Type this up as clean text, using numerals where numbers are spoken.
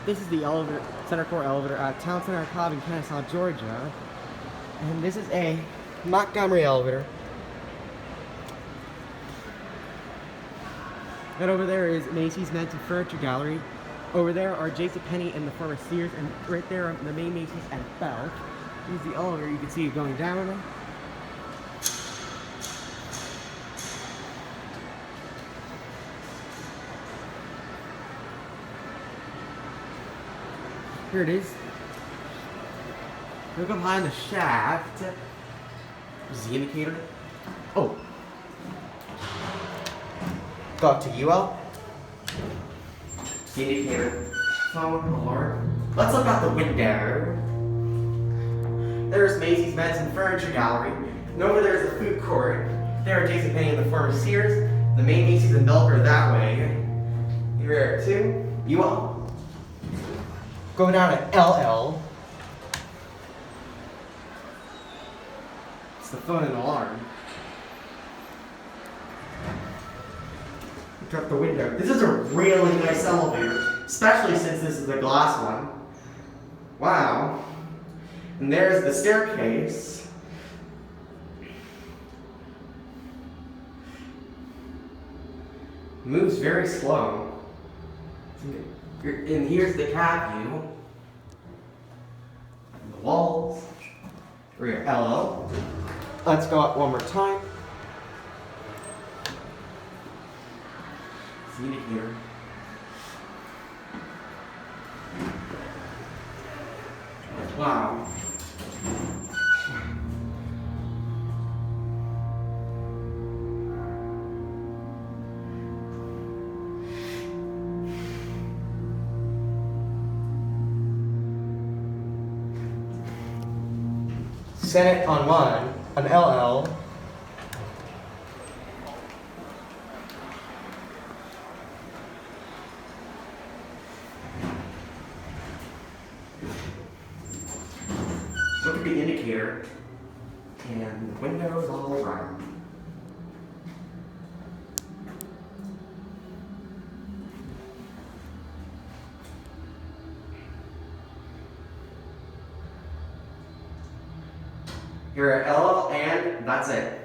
This is the elevator, center core elevator at Town Center Cobb in Kennesaw, Georgia. And this is a Montgomery elevator. And over there is Macy's Men's and Furniture Gallery. Over there are JCPenney and the former Sears, and right there are the main Macy's and Belk. Here's the elevator, you can see it going down. Here it is. Look up behind the shaft. This is the indicator. Oh. Go up to UL. The indicator. Phone alarm. Let's look out the window. There's Macy's Men's and Furniture Gallery. And over there's the food court. There are JCPenney and the former Sears. The main Macy's and Belk are that way. Here are two. UL. Go down to LL. It's the phone and alarm. Look out the window. This is a really nice elevator, especially since this is a glass one. Wow. And there's the staircase. Moves very slow. And here's the cab view. And the walls. We're at LL. Let's go up one more time. See it here. Wow. Senate on one, an LL. Look at the indicator, and the windows all around. Here at LL, and that's it.